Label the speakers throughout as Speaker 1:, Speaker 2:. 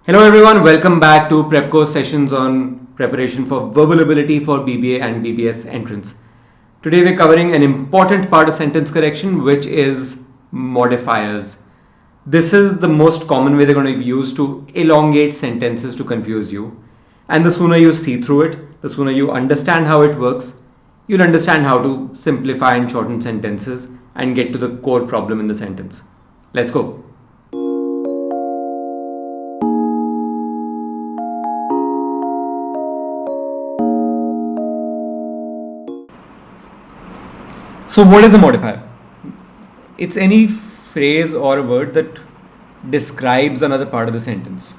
Speaker 1: Hello everyone, welcome back to Prep Course sessions on preparation for verbal ability for BBA and BBS entrance. Today we're covering an important part of sentence correction, which is modifiers. This is the most common way they're going to be used to elongate sentences to confuse you. And the sooner you see through it, the sooner you understand how it works, you'll understand how to simplify and shorten sentences and get to the core problem in the sentence. Let's go. So, what is a modifier? It's any phrase or a word that describes another part of the sentence.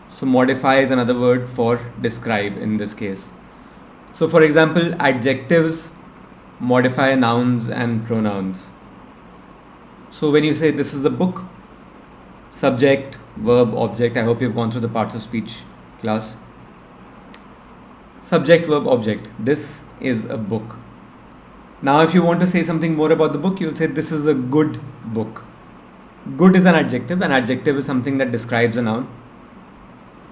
Speaker 1: So, modify is another word for describe in this case. So, for example, adjectives modify nouns and pronouns. So, when you say this is a book, subject, verb, object, I hope you've gone through the parts of speech class. Subject, verb, object. This is a book. Now, if you want to say something more about the book, you'll say this is a good book. Good is an adjective. An adjective is something that describes a noun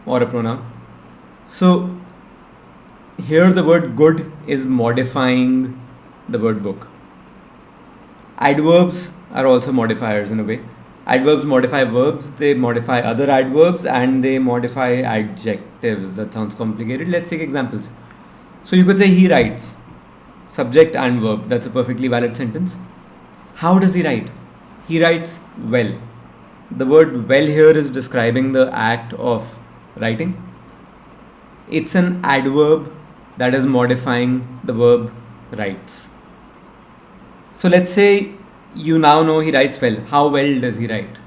Speaker 1: or a pronoun. So, here the word good is modifying the word book. Adverbs are also modifiers in a way. Adverbs modify verbs, they modify other adverbs, and they modify adjectives. That sounds complicated. Let's take examples. So, you could say he writes. Subject and verb. That's a perfectly valid sentence. How does he write? He writes well. The word well here is describing the act of writing. It's an adverb that is modifying the verb writes. So let's say you now know he writes well. How well does he write?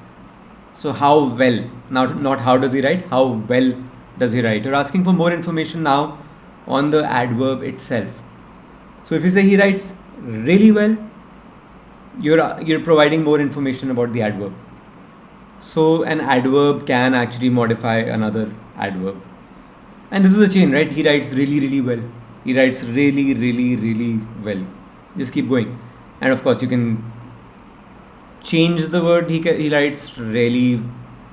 Speaker 1: So how well, not how does he write, how well does he write? You're asking for more information now on the adverb itself. So if you say he writes really well, you're providing more information about the adverb. So an adverb can actually modify another adverb. And this is a chain, right? He writes really, really well. He writes really, really, really well. Just keep going. And of course, you can change the word. He writes really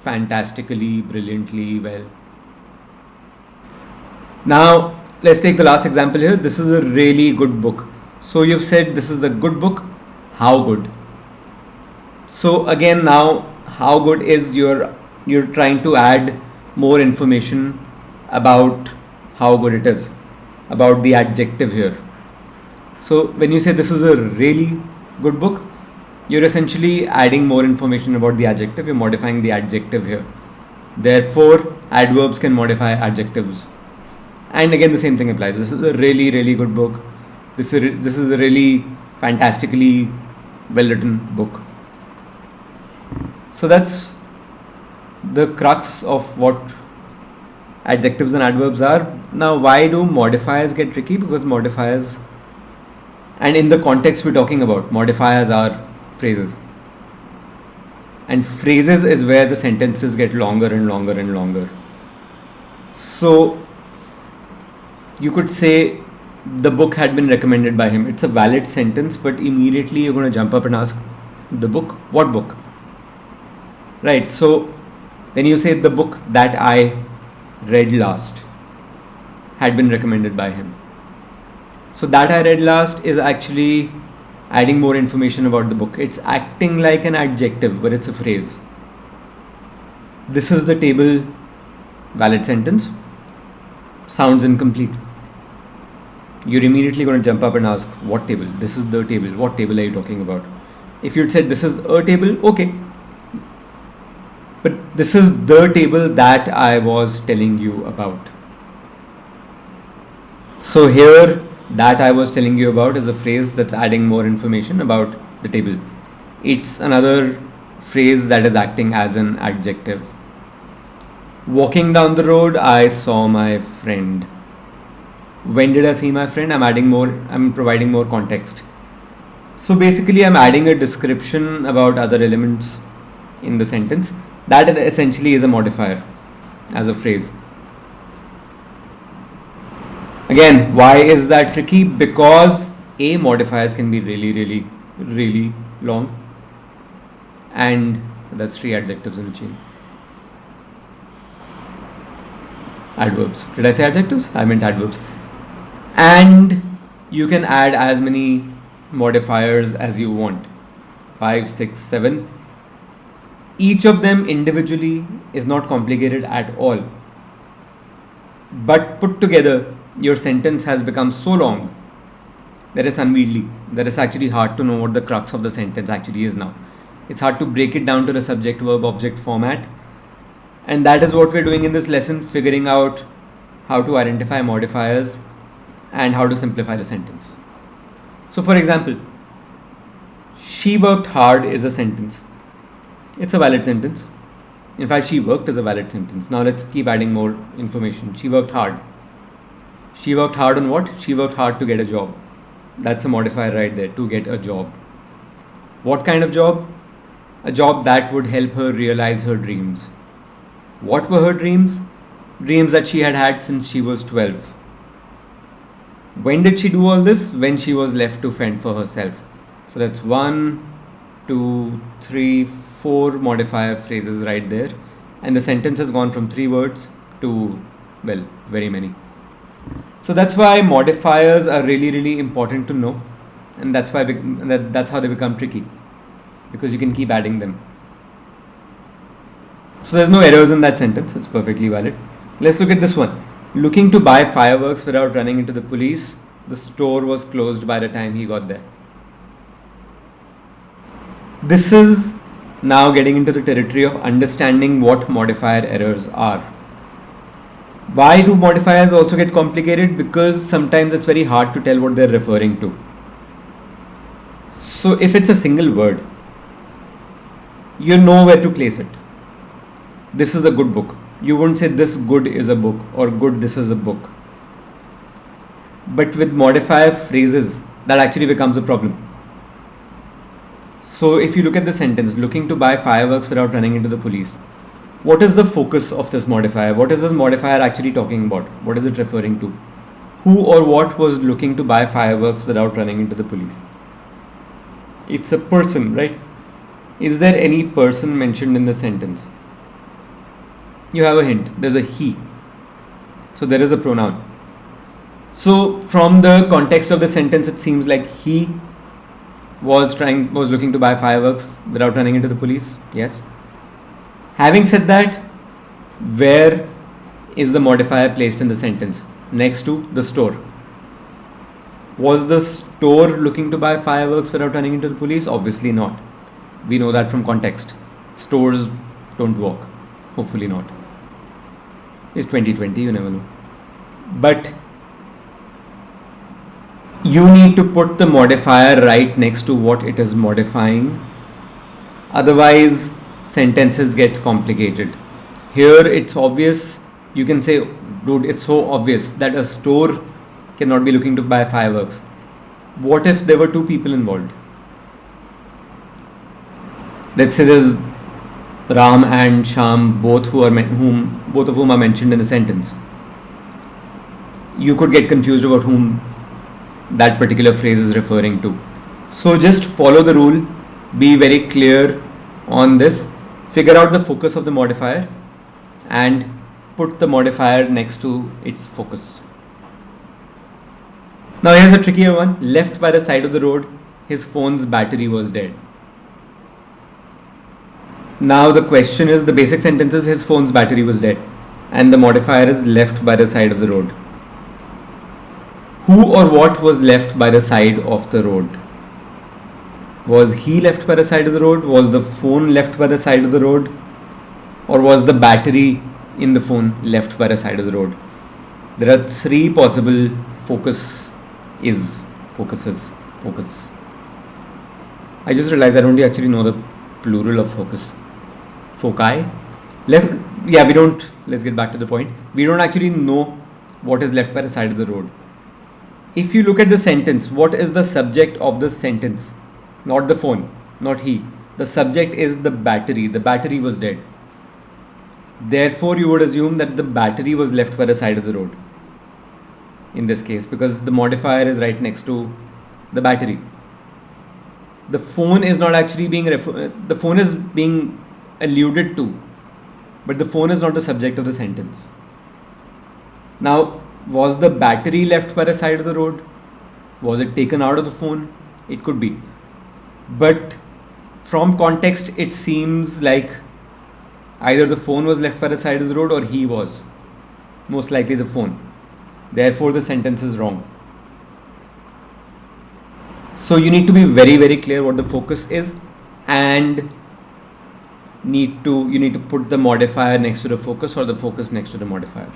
Speaker 1: fantastically, brilliantly well. Now, let's take the last example here. This is a really good book. So you've said this is the good book. How good? So again, now how good is you're trying to add more information about how good it is, about the adjective here. So when you say this is a really good book, you're essentially adding more information about the adjective. You're modifying the adjective here. Therefore, adverbs can modify adjectives. And again, the same thing applies. This is a really, really good book. This is a really fantastically well-written book. So that's the crux of what adjectives and adverbs are. Now, why do modifiers get tricky? Because modifiers, and in the context we're talking about, modifiers are phrases. And phrases is where the sentences get longer and longer and longer. So, you could say the book had been recommended by him. It's a valid sentence, but immediately you're going to jump up and ask, the book? What book? Right, so then you say the book that I read last had been recommended by him. So that I read last is actually adding more information about the book. It's acting like an adjective, but it's a phrase. This is the table, valid sentence. Sounds incomplete. You're immediately going to jump up and ask, what table? This is the table. What table are you talking about? If you'd said this is a table, okay. But this is the table that I was telling you about. So here, that I was telling you about is a phrase that's adding more information about the table. It's another phrase that is acting as an adjective. Walking down the road, I saw my friend. When did I see my friend? I'm providing more context. So basically, I'm adding a description about other elements in the sentence. That essentially is a modifier as a phrase. Again, why is that tricky? Because A, modifiers can be really, really, really long. And that's 3 adjectives in a chain. adverbs. Did I say adjectives? I meant adverbs. And you can add as many modifiers as you want. 5, 6, 7. Each of them individually is not complicated at all. But put together, your sentence has become so long that it's unwieldy. That it's actually hard to know what the crux of the sentence actually is now. It's hard to break it down to the subject, verb, object format. And that is what we're doing in this lesson, figuring out how to identify modifiers and how to simplify the sentence. So for example, she worked hard is a sentence. It's a valid sentence. In fact, she worked is a valid sentence. Now let's keep adding more information. She worked hard. She worked hard on what? She worked hard to get a job. That's a modifier right there, to get a job. What kind of job? A job that would help her realize her dreams. What were her dreams? Dreams that she had had since she was 12. When did she do all this? When she was left to fend for herself. So that's 1, 2, 3, 4 modifier phrases right there. And the sentence has gone from 3 words to, well, very many. So that's why modifiers are really, really important to know. And that's why that's how they become tricky. Because you can keep adding them. So there's no errors in that sentence. It's perfectly valid. Let's look at this one. Looking to buy fireworks without running into the police. The store was closed by the time he got there. This is now getting into the territory of understanding what modifier errors are. Why do modifiers also get complicated? Because sometimes it's very hard to tell what they're referring to. So if it's a single word, you know where to place it. This is a good book. You wouldn't say this good is a book or good this is a book. But with modifier phrases, that actually becomes a problem. So if you look at the sentence, looking to buy fireworks without running into the police, what is the focus of this modifier? What is this modifier actually talking about? What is it referring to? Who or what was looking to buy fireworks without running into the police? It's a person, right? Is there any person mentioned in the sentence? You have a hint. There's a he. So there is a pronoun. So from the context of the sentence, it seems like he was looking to buy fireworks without running into the police. Yes. Having said that, where is the modifier placed in the sentence? Next to the store. Was the store looking to buy fireworks without running into the police? Obviously not. We know that from context. Stores don't work. Hopefully not. It's 2020, you never know. But you need to put the modifier right next to what it is modifying. Otherwise, sentences get complicated. Here it's obvious. You can say, dude, it's so obvious that a store cannot be looking to buy fireworks. What if there were 2 people involved? Let's say there's Ram and Sham, both of whom are mentioned in a sentence. You could get confused about whom that particular phrase is referring to. So just follow the rule, be very clear on this, figure out the focus of the modifier and put the modifier next to its focus. Now here's a trickier one. Left by the side of the road, his phone's battery was dead. Now the question is, the basic sentence is his phone's battery was dead and the modifier is left by the side of the road. Who or what was left by the side of the road? Was he left by the side of the road? Was the phone left by the side of the road? Or was the battery in the phone left by the side of the road? There are 3 possible focuses. Focus. I just realized I don't actually know the plural of focus. Foci. Left. Yeah, we don't. Let's get back to the point. We don't actually know what is left by the side of the road. If you look at the sentence, what is the subject of the sentence? Not the phone, not he. The subject is the battery. The battery was dead. Therefore, you would assume that the battery was left by the side of the road. In this case, because the modifier is right next to the battery. The phone is not actually being the phone is being alluded to, but the phone is not the subject of the sentence. Now, was the battery left by the side of the road? Was it taken out of the phone? It could be. But from context, it seems like either the phone was left by the side of the road or he was. Most likely the phone. Therefore, the sentence is wrong. So you need to be very, very clear what the focus is, and you need to put the modifier next to the focus or the focus next to the modifier.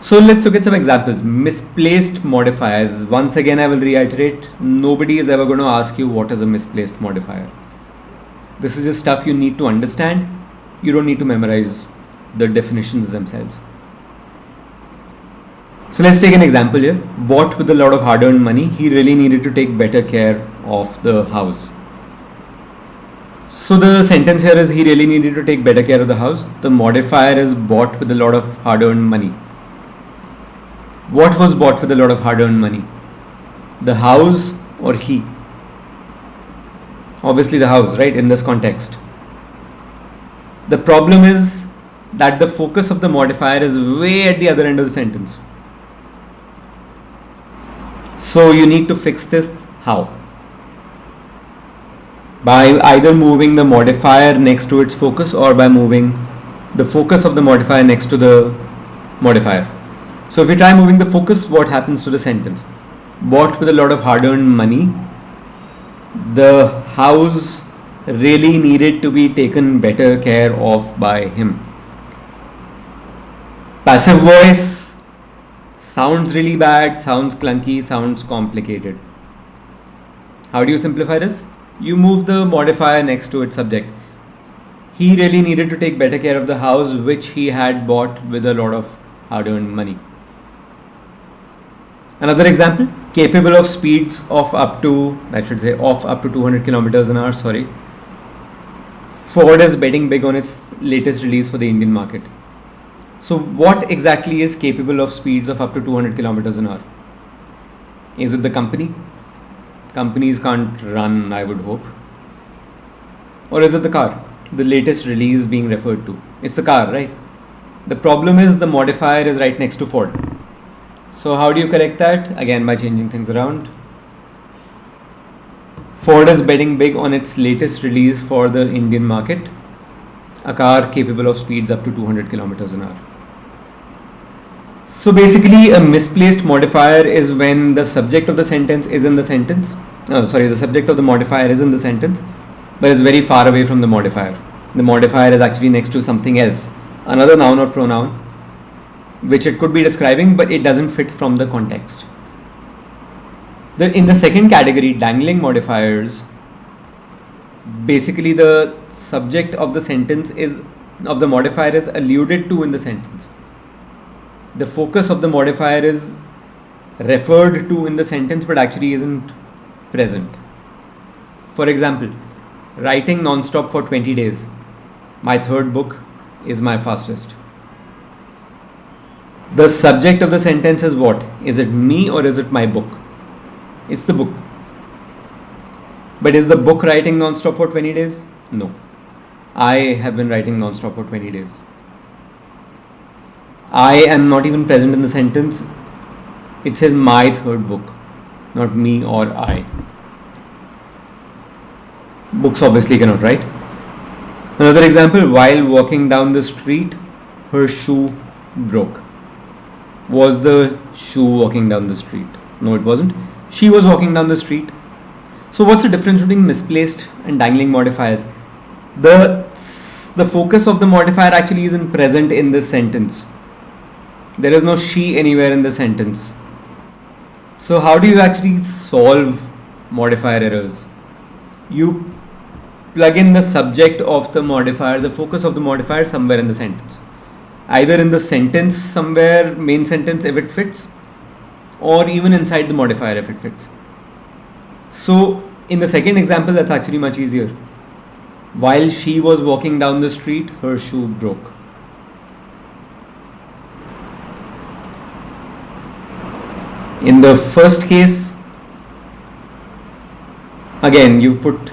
Speaker 1: So let's look at some examples. Misplaced modifiers. Once again, I will reiterate, nobody is ever going to ask you what is a misplaced modifier. This is just stuff you need to understand. You don't need to memorize the definitions themselves. So let's take an example here. Bought with a lot of hard-earned money, he really needed to take better care of the house. So the sentence here is he really needed to take better care of the house. The modifier is bought with a lot of hard-earned money. What was bought with a lot of hard-earned money? The house or he? Obviously the house, right, in this context. The problem is that the focus of the modifier is way at the other end of the sentence. So you need to fix this. How? By either moving the modifier next to its focus or by moving the focus of the modifier next to the modifier. So if we try moving the focus, what happens to the sentence? Bought with a lot of hard-earned money, the house really needed to be taken better care of by him. Passive voice sounds really bad, sounds clunky, sounds complicated. How do you simplify this? You move the modifier next to its subject. He really needed to take better care of the house which he had bought with a lot of hard-earned money. Another example, capable of speeds of up to 200 kilometers an hour, Ford is betting big on its latest release for the Indian market. So what exactly is capable of speeds of up to 200 kilometers an hour? Is it the company? Companies can't run, I would hope. Or is it the car? The latest release being referred to. It's the car, right? The problem is the modifier is right next to Ford. So how do you correct that? Again, by changing things around. Ford is betting big on its latest release for the Indian market, a car capable of speeds up to 200 kilometers an hour. So basically, a misplaced modifier is when the subject of the sentence is in the sentence. The subject of the modifier is in the sentence, but is very far away from the modifier. The modifier is actually next to something else, another noun or pronoun, which it could be describing, but it doesn't fit from the context. In the second category, dangling modifiers, basically the subject of the sentence of the modifier is alluded to in the sentence. The focus of the modifier is referred to in the sentence but actually isn't present. For example, writing non-stop for 20 days. My third book is my fastest. The subject of the sentence is what? Is it me or is it my book? It's the book. But is the book writing non-stop for 20 days? No. I have been writing non-stop for 20 days. I am not even present in the sentence. It says my third book, not me or I. Books obviously cannot write. Another example, while walking down the street, her shoe broke. Was the shoe walking down the street? No, it wasn't. She was walking down the street. So what's the difference between misplaced and dangling modifiers? The focus of the modifier actually isn't present in this sentence. There is no she anywhere in the sentence. So how do you actually solve modifier errors? You plug in the subject of the modifier, the focus of the modifier somewhere in the sentence. Either in the sentence somewhere, main sentence if it fits, or even inside the modifier if it fits. So in the second example, that's actually much easier. While she was walking down the street, her shoe broke. In the first case, again, you put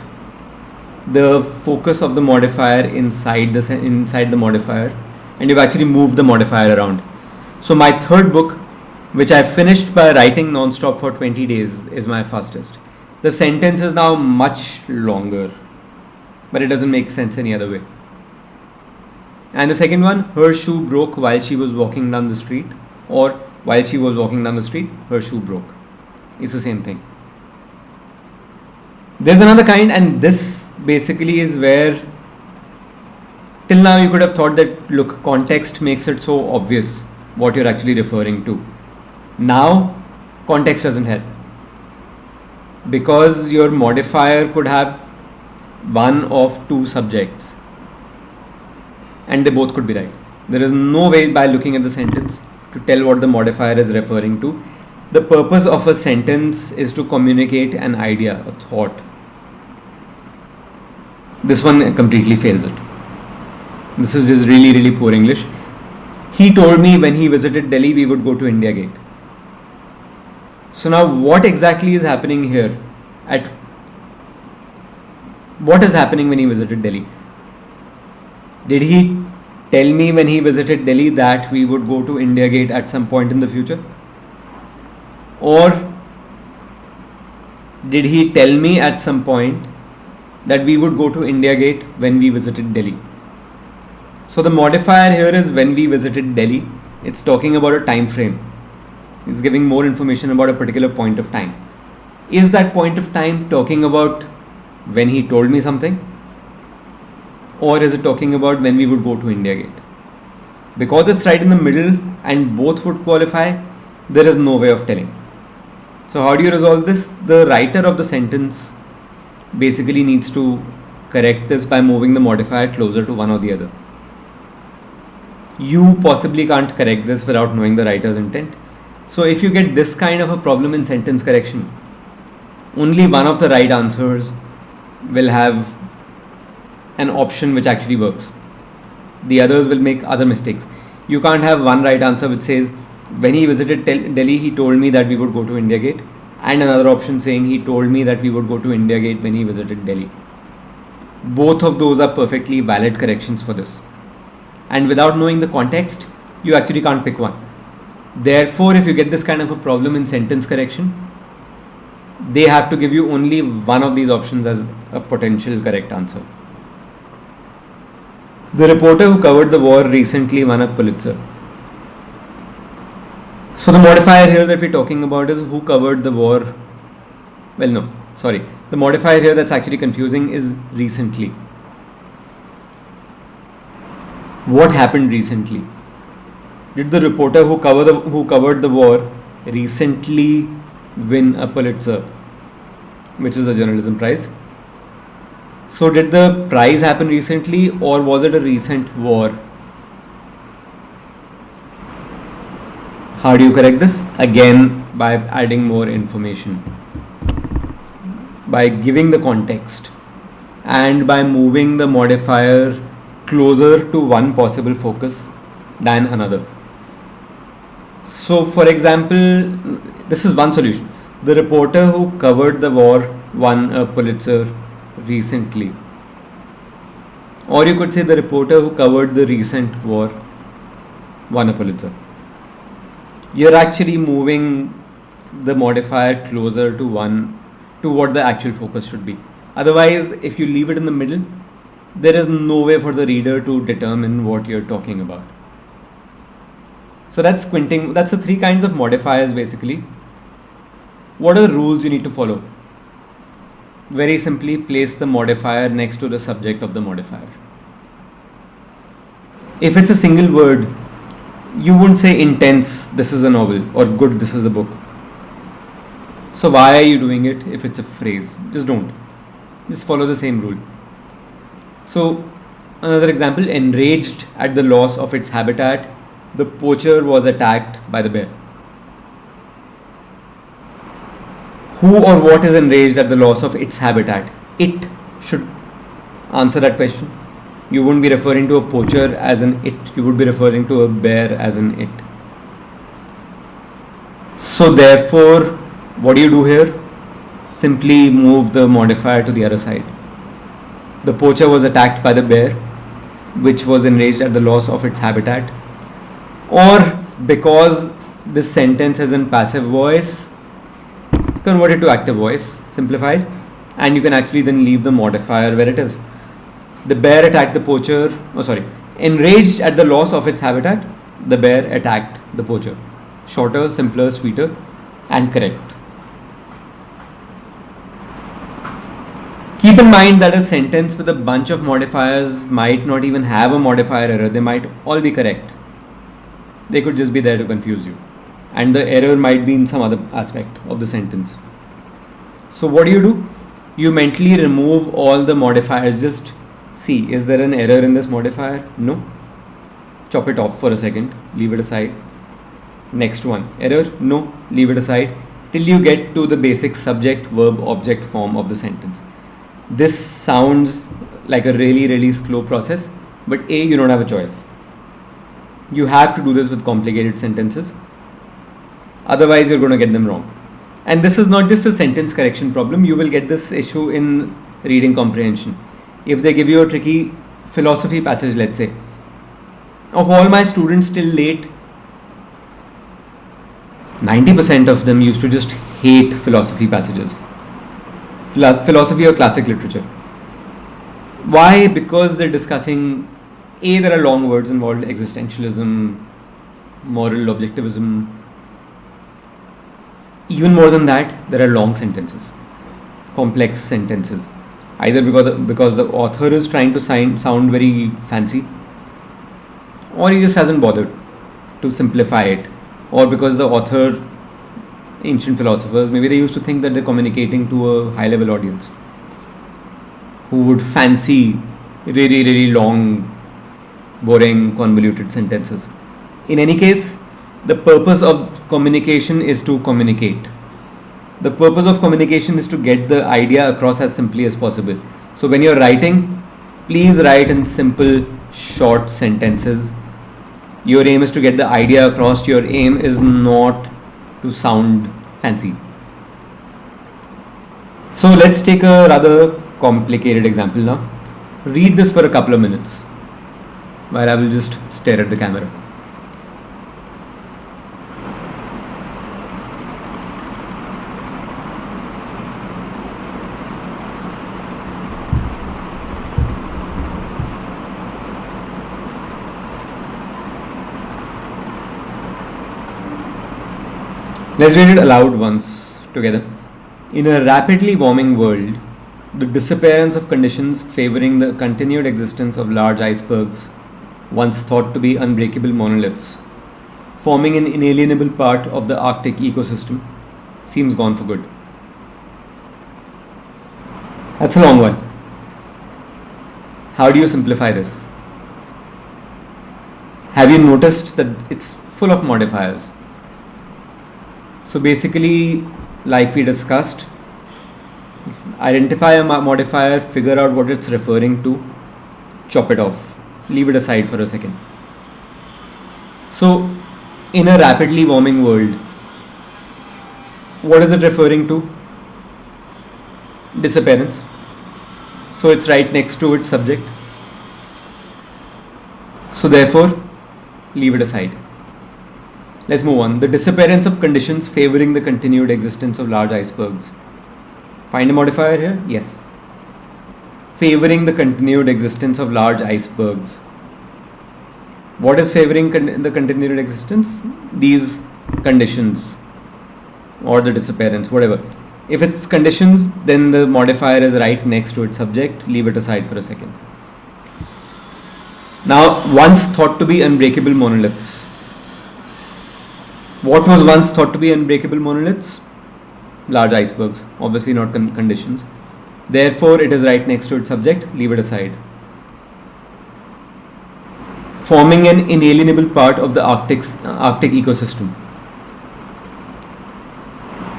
Speaker 1: the focus of the modifier inside the modifier. and you've actually moved the modifier around. So my third book, which I finished by writing non-stop for 20 days, is my fastest. The sentence is now much longer, but it doesn't make sense any other way. And the second one, her shoe broke while she was walking down the street, or while she was walking down the street, her shoe broke. It's the same thing. There's another kind, and this basically is where till now you could have thought that, look, context makes it so obvious what you're actually referring to. Now, context doesn't help, because your modifier could have one of two subjects and they both could be right. There is no way by looking at the sentence to tell what the modifier is referring to. The purpose of a sentence is to communicate an idea, a thought. This one completely fails it. This is just really, really poor English. He told me when he visited Delhi we would go to India Gate. So now what exactly is happening here? What is happening when he visited Delhi? Did he tell me when he visited Delhi that we would go to India Gate at some point in the future? Or did he tell me at some point that we would go to India Gate when we visited Delhi? So the modifier here is when we visited Delhi. It's talking about a time frame. It's giving more information about a particular point of time. Is that point of time talking about when he told me something? Or is it talking about when we would go to India Gate? Because it's right in the middle and both would qualify, there is no way of telling. So how do you resolve this? The writer of the sentence basically needs to correct this by moving the modifier closer to one or the other. You possibly can't correct this without knowing the writer's intent. So if you get this kind of a problem in sentence correction, only one of the right answers will have an option which actually works. The others will make other mistakes. You can't have one right answer which says, when he visited Delhi, he told me that we would go to India Gate, and another option saying he told me that we would go to India Gate when he visited Delhi. Both of those are perfectly valid corrections for this. And without knowing the context, you actually can't pick one. Therefore, if you get this kind of a problem in sentence correction, they have to give you only one of these options as a potential correct answer. The reporter who covered the war recently won a Pulitzer. So the modifier here that we're talking about is who covered the war. Well, no, sorry. The modifier here that's actually confusing is recently. What happened recently? Did the reporter who covered the war recently win a Pulitzer, which is a journalism prize? So did the prize happen recently, or was it a recent war? How do you correct this? Again, by adding more information, by giving the context, and by moving the modifier closer to one possible focus than another. So for example, this is one solution. The reporter who covered the war won a Pulitzer recently. Or you could say the reporter who covered the recent war won a Pulitzer. You're actually moving the modifier closer to what the actual focus should be. Otherwise, if you leave it in the middle, there is no way for the reader to determine what you're talking about. So that's squinting. That's the three kinds of modifiers basically. What are the rules you need to follow? Very simply, place the modifier next to the subject of the modifier. If it's a single word, you wouldn't say intense, this is a novel, or good, this is a book. So why are you doing it if it's a phrase? Just don't. Just follow the same rule. So another example, enraged at the loss of its habitat, the poacher was attacked by the bear. Who or what is enraged at the loss of its habitat? It should answer that question. You wouldn't be referring to a poacher as an it, you would be referring to a bear as an it. So therefore, what do you do here? Simply move the modifier to the other side. The poacher was attacked by the bear. which was enraged at the loss of its habitat, or because this sentence is in passive voice, convert it to active voice, simplified, and you can actually then leave the modifier where it is. The bear attacked the poacher, enraged at the loss of its habitat, the bear attacked the poacher. Shorter, simpler, sweeter, and correct. Keep in mind that a sentence with a bunch of modifiers might not even have a modifier error. They might all be correct. They could just be there to confuse you. And the error might be in some other aspect of the sentence. So what do? You mentally remove all the modifiers. Just see, is there an error in this modifier? No. Chop it off for a second. Leave it aside. Next one. Error? No. Leave it aside. Till you get to the basic subject, verb, object form of the sentence. This sounds like a really, really slow process, but A, you don't have a choice. You have to do this with complicated sentences. Otherwise, you're going to get them wrong. And this is not just a sentence correction problem. You will get this issue in reading comprehension. If they give you a tricky philosophy passage, let's say, of all my students till late, 90% of them used to just hate philosophy passages. Philosophy or classic literature. Why? Because they're discussing, A, there are long words involved, existentialism, moral objectivism. Even more than that, there are long sentences, complex sentences. Either because the author is trying to sound very fancy, or he just hasn't bothered to simplify it, or because the author, ancient philosophers, maybe they used to think that they're communicating to a high level audience who would fancy really, really long, boring, convoluted sentences. In any case, the purpose of communication is to communicate. The purpose of communication is to get the idea across as simply as possible. So when you're writing, please write in simple, short sentences. Your aim is to get the idea across. Your aim is not to sound fancy. So let's take a rather complicated example now. Read this for a couple of minutes while I will just stare at the camera. Let's read it aloud once together. In a rapidly warming world, the disappearance of conditions favoring the continued existence of large icebergs, once thought to be unbreakable monoliths, forming an inalienable part of the Arctic ecosystem, seems gone for good. That's a long one. How do you simplify this? Have you noticed that it's full of modifiers? So basically, like we discussed, identify a modifier, figure out what it's referring to, chop it off, leave it aside for a second. So, in a rapidly warming world, what is it referring to? Disappearance. So it's right next to its subject. So therefore, leave it aside. Let's move on. The disappearance of conditions favoring the continued existence of large icebergs. Find a modifier here? Yes. Favoring the continued existence of large icebergs. What is favoring the continued existence? These conditions or the disappearance, whatever. If it's conditions, then the modifier is right next to its subject. Leave it aside for a second. Now, once thought to be unbreakable monoliths. What was once thought to be unbreakable monoliths? Large icebergs, obviously not conditions. Therefore, it is right next to its subject. Leave it aside. Forming an inalienable part of the Arctic ecosystem.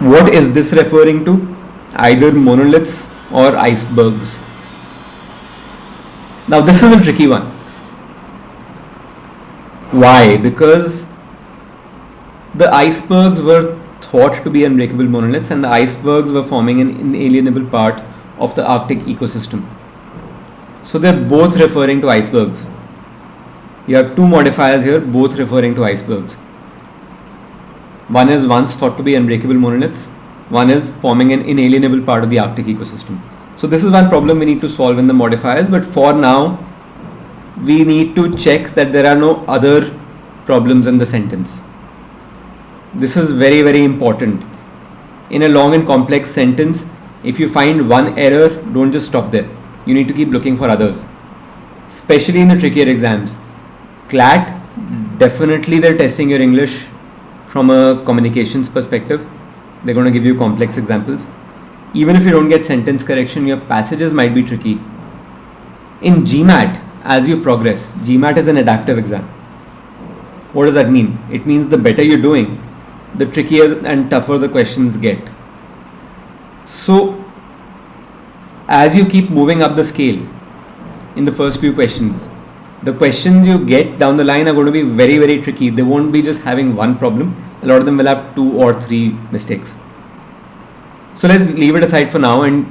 Speaker 1: What is this referring to? Either monoliths or icebergs. Now, this is a tricky one. Why? Because the icebergs were thought to be unbreakable monoliths, and the icebergs were forming an inalienable part of the Arctic ecosystem. So they're both referring to icebergs. You have two modifiers here, both referring to icebergs. One is once thought to be unbreakable monoliths, one is forming an inalienable part of the Arctic ecosystem. So this is one problem we need to solve in the modifiers, but for now we need to check that there are no other problems in the sentence. This is very, very important. In a long and complex sentence, if you find one error, don't just stop there. You need to keep looking for others, especially in the trickier exams. CLAT, definitely they're testing your English from a communications perspective. They're going to give you complex examples. Even if you don't get sentence correction, your passages might be tricky. In GMAT, as you progress, GMAT is an adaptive exam. What does that mean? It means the better you're doing, the trickier and tougher the questions get. So, as you keep moving up the scale in the first few questions, the questions you get down the line are going to be very, very tricky. They won't be just having one problem. A lot of them will have 2 or 3 mistakes. So let's leave it aside for now and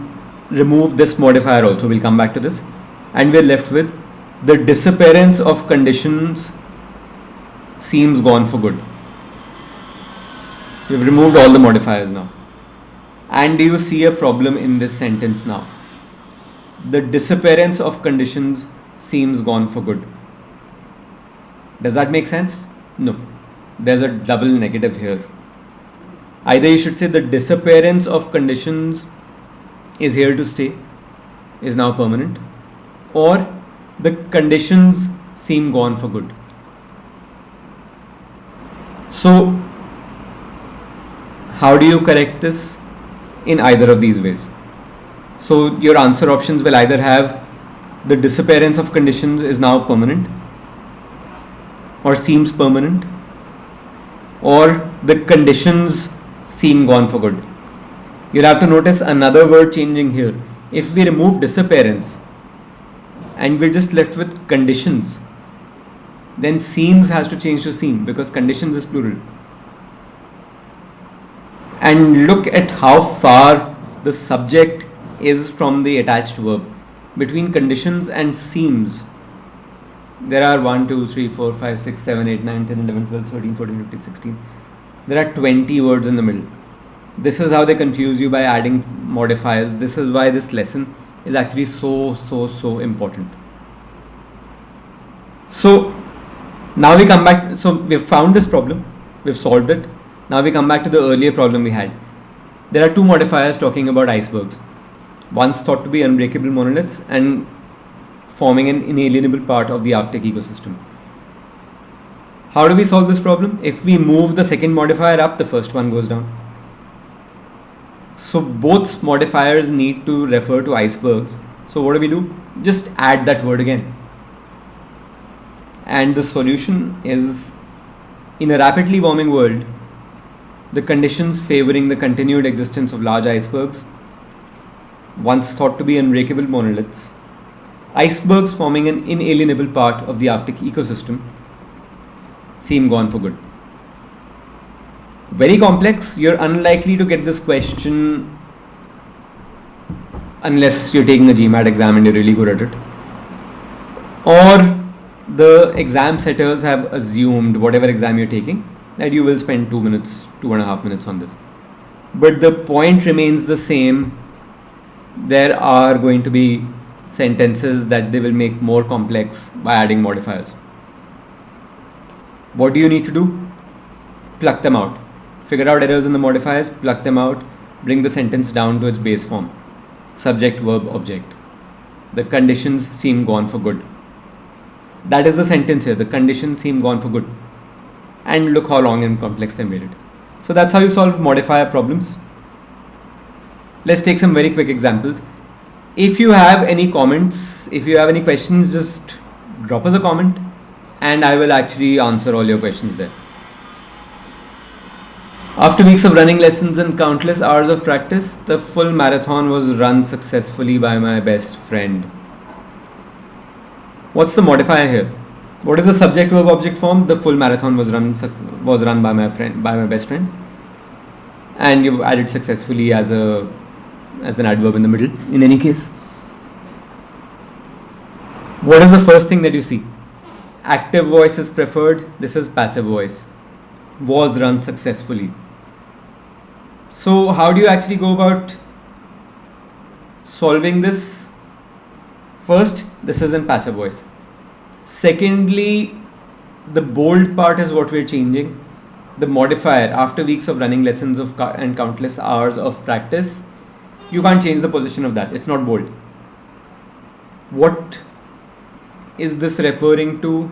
Speaker 1: remove this modifier also. We'll come back to this. And we're left with the disappearance of conditions seems gone for good. We've removed all the modifiers now. And do you see a problem in this sentence now? The disappearance of conditions seems gone for good. Does that make sense? No. There's a double negative here. Either you should say the disappearance of conditions is here to stay, is now permanent, or the conditions seem gone for good. So, how do you correct this? In either of these ways. So, your answer options will either have the disappearance of conditions is now permanent, or seems permanent, or the conditions seem gone for good. You'll have to notice another word changing here. If we remove disappearance and we're just left with conditions, then seems has to change to seem because conditions is plural. And look at how far the subject is from the attached verb. Between conditions and seems, there are 1, 2, 3, 4, 5, 6, 7, 8, 9, 10, 11, 12, 13, 14, 15, 16. There are 20 words in the middle. This is how they confuse you by adding modifiers. This is why this lesson is actually so important. So now we come back. So we've found this problem. We've solved it. Now we come back to the earlier problem we had. There are two modifiers talking about icebergs. Once thought to be unbreakable monoliths and forming an inalienable part of the Arctic ecosystem. How do we solve this problem? If we move the second modifier up, the first one goes down. So both modifiers need to refer to icebergs. So what do? Just add that word again. And the solution is, in a rapidly warming world, the conditions favoring the continued existence of large icebergs, once thought to be unbreakable monoliths, icebergs forming an inalienable part of the Arctic ecosystem, seem gone for good. Very complex. You're unlikely to get this question unless you're taking a GMAT exam and you're really good at it. Or the exam setters have assumed, whatever exam you're taking, that you will spend 2 minutes, 2.5 minutes on this. But the point remains the same. There are going to be sentences that they will make more complex by adding modifiers. What do you need to do? Pluck them out. Figure out errors in the modifiers, pluck them out, bring the sentence down to its base form. Subject, verb, object. The conditions seem gone for good. That is the sentence here. The conditions seem gone for good. And look how long and complex they made it. So that's how you solve modifier problems. Let's take some very quick examples. If you have any comments, if you have any questions, just drop us a comment and I will actually answer all your questions there. After weeks of running lessons and countless hours of practice, the full marathon was run successfully by my best friend. What's the modifier here? What is the subject verb object form? The full marathon was run by my best friend, and you've added successfully as an adverb in the middle. In any case, what is the first thing that you see? active voice is preferred. This is passive voice. Was run successfully. So how do you actually go about solving this? First, this is in passive voice. Secondly, the bold part is what we're changing. The modifier, after weeks of running lessons and countless hours of practice, you can't change the position of that. It's not bold. What is this referring to?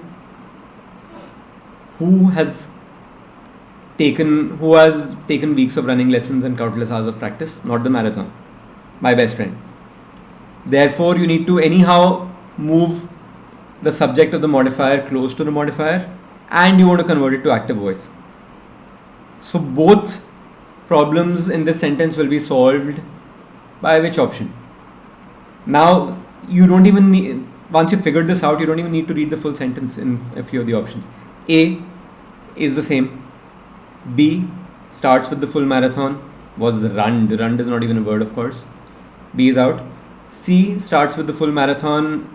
Speaker 1: Who has taken weeks of running lessons and countless hours of practice? Not the marathon. My best friend. Therefore, you need to anyhow move the subject of the modifier close to the modifier, and you want to convert it to active voice. So both problems in this sentence will be solved by which option? Now you don't even need, once you figured this out, you don't even need to read the full sentence in a few of the options. A is the same. B starts with the full marathon, was run. Run is not even a word, of course. B is out. C starts with the full marathon.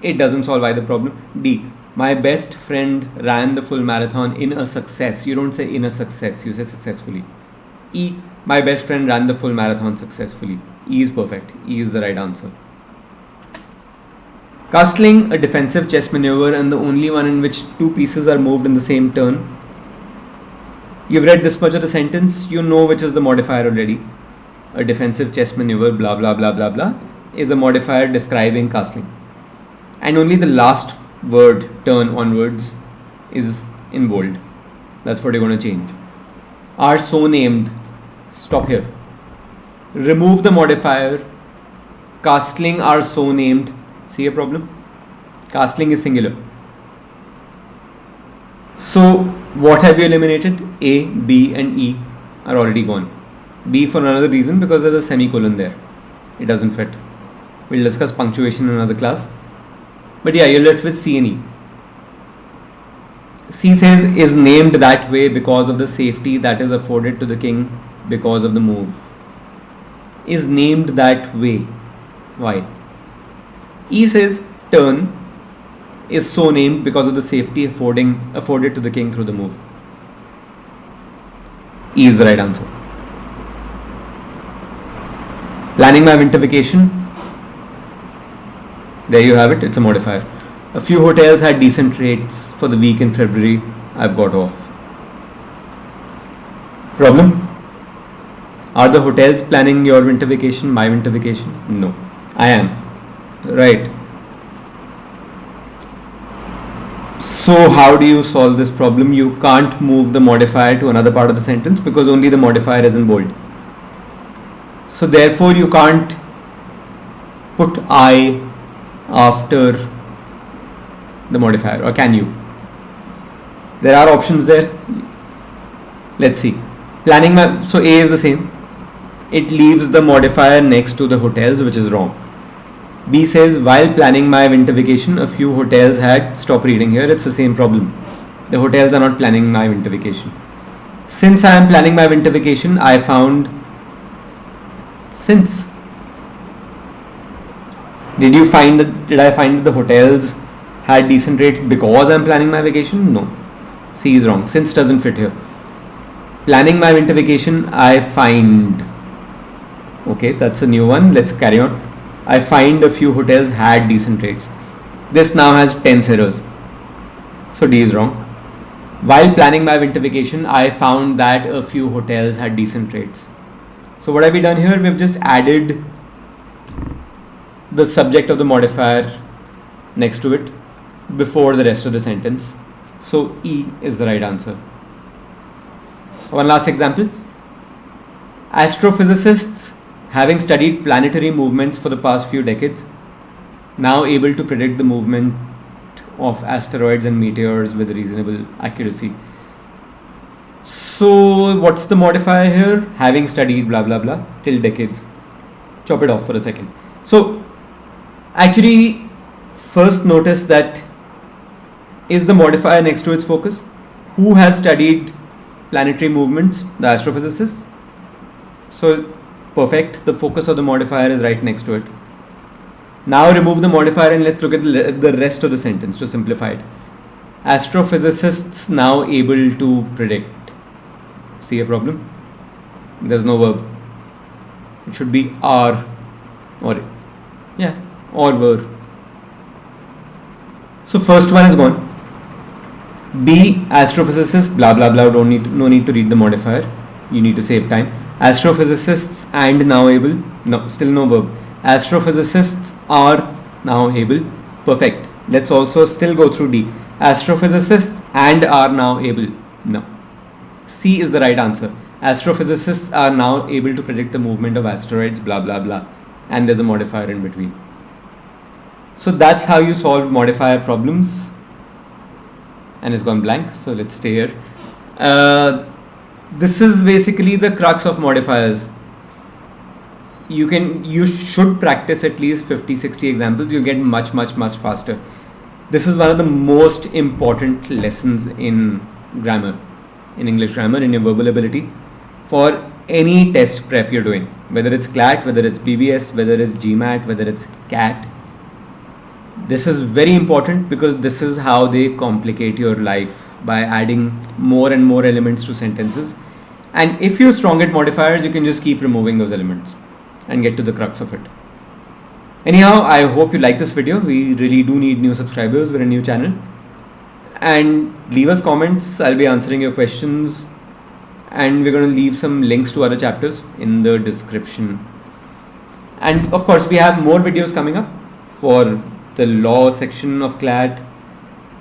Speaker 1: It doesn't solve either problem. D, my best friend ran the full marathon in a success. You don't say in a success, you say successfully. E, my best friend ran the full marathon successfully. E is perfect. E is the right answer. Castling, a defensive chess maneuver and the only one in which two pieces are moved in the same turn. You've read this much of the sentence, you know which is the modifier already. A defensive chess maneuver, blah blah blah blah blah, is a modifier describing castling. And only the last word, turn onwards, is in bold. That's what you're going to change. Are so named. Stop here. Remove the modifier. Castling are so named. See a problem? Castling is singular. So what have you eliminated? A, B and E are already gone. B for another reason, because there's a semicolon there. It doesn't fit. We'll discuss punctuation in another class. But yeah, you're left with C and E. C says is named that way because of the safety that is afforded to the king because of the move. Is named that way. Why? E says turn is so named because of the safety afforded to the king through the move. E is the right answer. Planning my winter vacation. There you have it, it's a modifier. A few hotels had decent rates for the week in February. I've got off. Problem? Are the hotels planning your winter vacation, my winter vacation? No, I am. Right. So how do you solve this problem? You can't move the modifier to another part of the sentence because only the modifier is in bold. So therefore you can't put I after the modifier, or can you? There are options there. Let's see. Planning my, so A is the same. It leaves the modifier next to the hotels, which is wrong. B says while planning my winter vacation, a few hotels had, stop reading here, it's the same problem. The hotels are not planning my winter vacation. Since I am planning my winter vacation, I found since. Did I find that the hotels had decent rates because I'm planning my vacation? No. C is wrong. Since doesn't fit here. Planning my winter vacation, I find. Okay, that's a new one. Let's carry on. I find a few hotels had decent rates. This now has 10 errors. So D is wrong. While planning my winter vacation, I found that a few hotels had decent rates. So what have we done here? We've just added the subject of the modifier next to it before the rest of the sentence. So E is the right answer. One last example. Astrophysicists, having studied planetary movements for the past few decades, now able to predict the movement of asteroids and meteors with reasonable accuracy. So what's the modifier here? Having studied blah blah blah till decades. Chop it off for a second. So actually first notice that is the modifier next to its focus. Who has studied planetary movements? The astrophysicists. So perfect, the focus of the modifier is right next to it. Now remove the modifier and let's look at the rest of the sentence to simplify it. Astrophysicists now able to predict. See a problem? There's no verb. It should be are or were. So first one is gone. B, astrophysicists, blah blah blah, no need to read the modifier. You need to save time. Astrophysicists and now able. No, still no verb. Astrophysicists are now able. Perfect. Let's also still go through D. Astrophysicists and are now able. No. C is the right answer. Astrophysicists are now able to predict the movement of asteroids, blah blah blah. And there's a modifier in between. So that's how you solve modifier problems. And it's gone blank, so let's stay here. This is basically the crux of modifiers. You should practice at least 50-60 examples. You'll get much faster. This is one of the most important lessons in grammar, in English grammar, in your verbal ability, for any test prep you're doing, whether it's CLAT, whether it's BBS, whether it's GMAT, whether it's CAT. This is very important because this is how they complicate your life, by adding more and more elements to sentences. And if you're strong at modifiers, you can just keep removing those elements and get to the crux of it. Anyhow, I hope you like this video. We really do need new subscribers. We're a new channel. And leave us comments. I'll be answering your questions. And we're going to leave some links to other chapters in the description. And of course, we have more videos coming up for the law section of CLAT,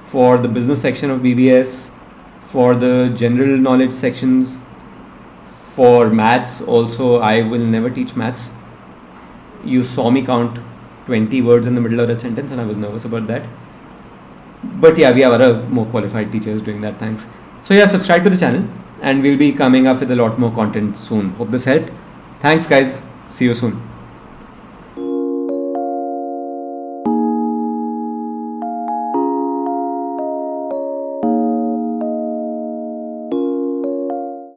Speaker 1: for the business section of BBS, for the general knowledge sections, for maths also. I will never teach maths. You saw me count 20 words in the middle of a sentence and I was nervous about that. But yeah, we have other more qualified teachers doing that, thanks. So yeah, subscribe to the channel and we'll be coming up with a lot more content soon. Hope this helped. Thanks guys. See you soon.